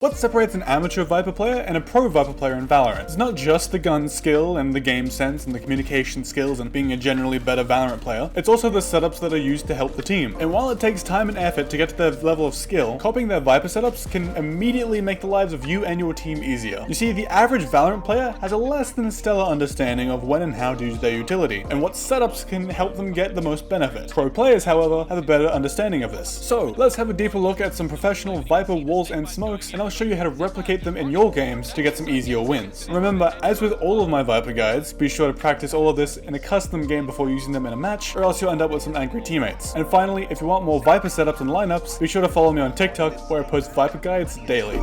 What separates an amateur VIPER player and a pro VIPER player in Valorant? It's not just the gun skill and the game sense and the communication skills and being a generally better Valorant player, it's also the setups that are used to help the team. And while it takes time and effort to get to their level of skill, copying their VIPER setups can immediately make the lives of you and your team easier. You see, the average Valorant player has a less than stellar understanding of when and how to use their utility, and what setups can help them get the most benefit. Pro players, however, have a better understanding of this. So, let's have a deeper look at some professional VIPER walls and smokes, and I'll show you how to replicate them in your games to get some easier wins. Remember, as with all of my VIPER guides, be sure to practice all of this in a custom game before using them in a match, or else you'll end up with some angry teammates. And finally, if you want more VIPER setups and lineups, be sure to follow me on TikTok, where I post VIPER guides daily.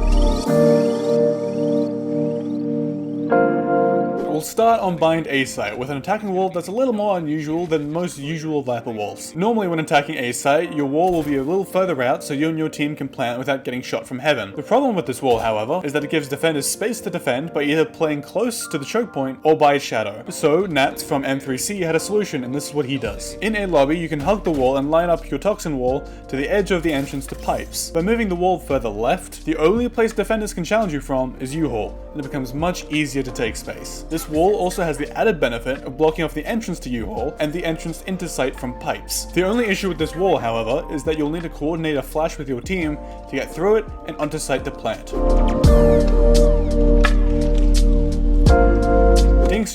We'll start on bind A site with an attacking wall that's a little more unusual than most usual VIPER walls. Normally when attacking A site, your wall will be a little further out so you and your team can plant without getting shot from heaven. The problem with this wall, however, is that it gives defenders space to defend by either playing close to the choke point or by shadow. So Nats from M3C had a solution, and this is what he does. In a lobby, you can hug the wall and line up your toxin wall to the edge of the entrance to pipes. By moving the wall further left, the only place defenders can challenge you from is U-Hall, and it becomes much easier to take space. This wall also has the added benefit of blocking off the entrance to U-Hall and the entrance into site from pipes. The only issue with this wall, however, is that you'll need to coordinate a flash with your team to get through it and onto site to plant.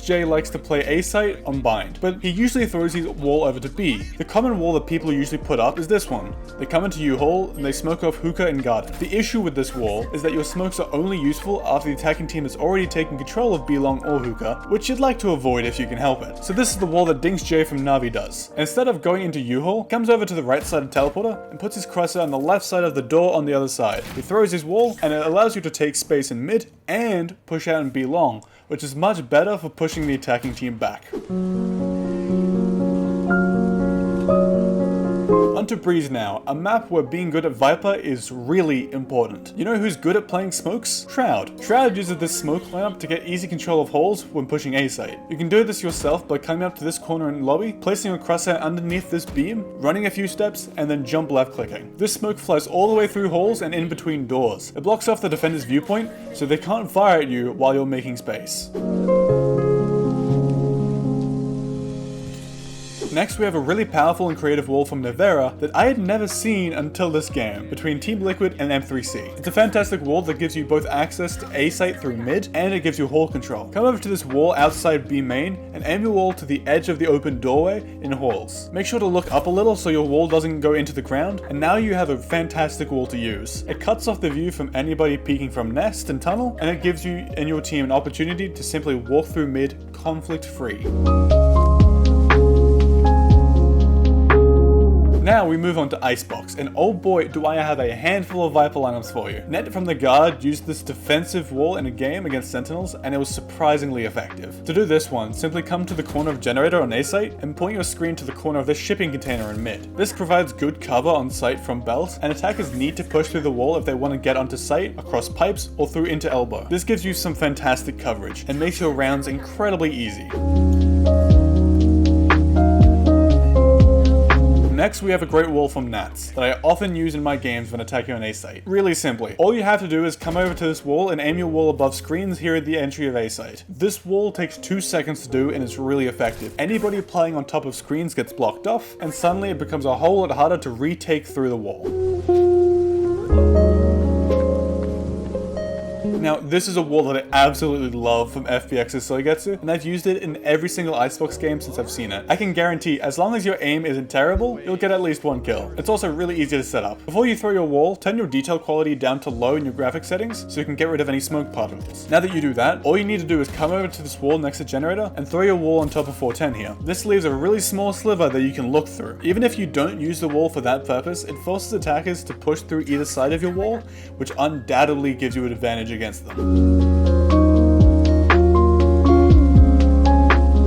J likes to play A site on bind, but he usually throws his wall over to B. The common wall that people usually put up is this one. They come into U-Hall and they smoke off hookah and garden. The issue with this wall is that your smokes are only useful after the attacking team has already taken control of B-long or hookah, which you'd like to avoid if you can help it. So this is the wall that J from Navi does. Instead of going into U-Hall, he comes over to the right side of teleporter and puts his crosshair on the left side of the door on the other side. He throws his wall and it allows you to take space in mid and push out in B-long, which is much better for pushing the attacking team back. Onto Breeze now, a map where being good at VIPER is really important. You know who's good at playing smokes? Shroud. Shroud uses this smoke lineup to get easy control of holes when pushing A site. You can do this yourself by coming up to this corner in lobby, placing your crosshair underneath this beam, running a few steps, and then jump left clicking. This smoke flies all the way through holes and in between doors. It blocks off the defender's viewpoint, so they can't fire at you while you're making space. Next, we have a really powerful and creative wall from Nivera that I had never seen until this game, between Team Liquid and M3C. It's a fantastic wall that gives you both access to A site through mid, and it gives you hall control. Come over to this wall outside B main, and aim your wall to the edge of the open doorway in halls. Make sure to look up a little so your wall doesn't go into the ground, and now you have a fantastic wall to use. It cuts off the view from anybody peeking from nest and tunnel, and it gives you and your team an opportunity to simply walk through mid conflict-free. Now we move on to Icebox, and oh boy do I have a handful of VIPER lineups for you. Net from the guard used this defensive wall in a game against Sentinels, and it was surprisingly effective. To do this one, simply come to the corner of Generator on A site, and point your screen to the corner of this shipping container in mid. This provides good cover on site from belt, and attackers need to push through the wall if they want to get onto site, across pipes, or through into elbow. This gives you some fantastic coverage, and makes your rounds incredibly easy. Next, we have a great wall from Nats that I often use in my games when attacking on A site. Really simply, all you have to do is come over to this wall and aim your wall above screens here at the entry of A site. This wall takes 2 seconds to do and it's really effective. Anybody playing on top of screens gets blocked off, and suddenly it becomes a whole lot harder to retake through the wall. Now, this is a wall that I absolutely love from FPX's Soigetsu, and I've used it in every single Icebox game since I've seen it. I can guarantee, as long as your aim isn't terrible, you'll get at least 1 kill. It's also really easy to set up. Before you throw your wall, turn your detail quality down to low in your graphic settings so you can get rid of any smoke particles. Now that you do that, all you need to do is come over to this wall next to Generator and throw your wall on top of 410 here. This leaves a really small sliver that you can look through. Even if you don't use the wall for that purpose, it forces attackers to push through either side of your wall, which undoubtedly gives you an advantage against them.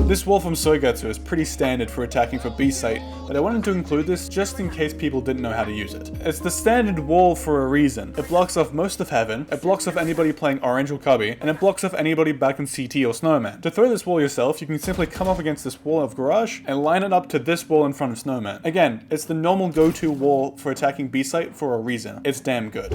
This wall from Soigetsu is pretty standard for attacking for B site, but I wanted to include this just in case people didn't know how to use it. It's the standard wall for a reason. It blocks off most of heaven, it blocks off anybody playing orange or cubby, and it blocks off anybody back in CT or snowman. To throw this wall yourself, you can simply come up against this wall of garage and line it up to this wall in front of snowman. Again, it's the normal go-to wall for attacking B site for a reason. It's damn good.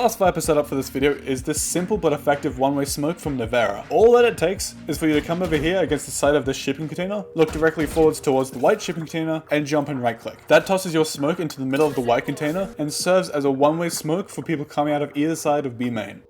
last VIPER setup for this video is this simple but effective one-way smoke from Nivera. All that it takes is for you to come over here against the side of this shipping container, look directly forwards towards the white shipping container, and jump and right click. That tosses your smoke into the middle of the white container and serves as a one-way smoke for people coming out of either side of B main.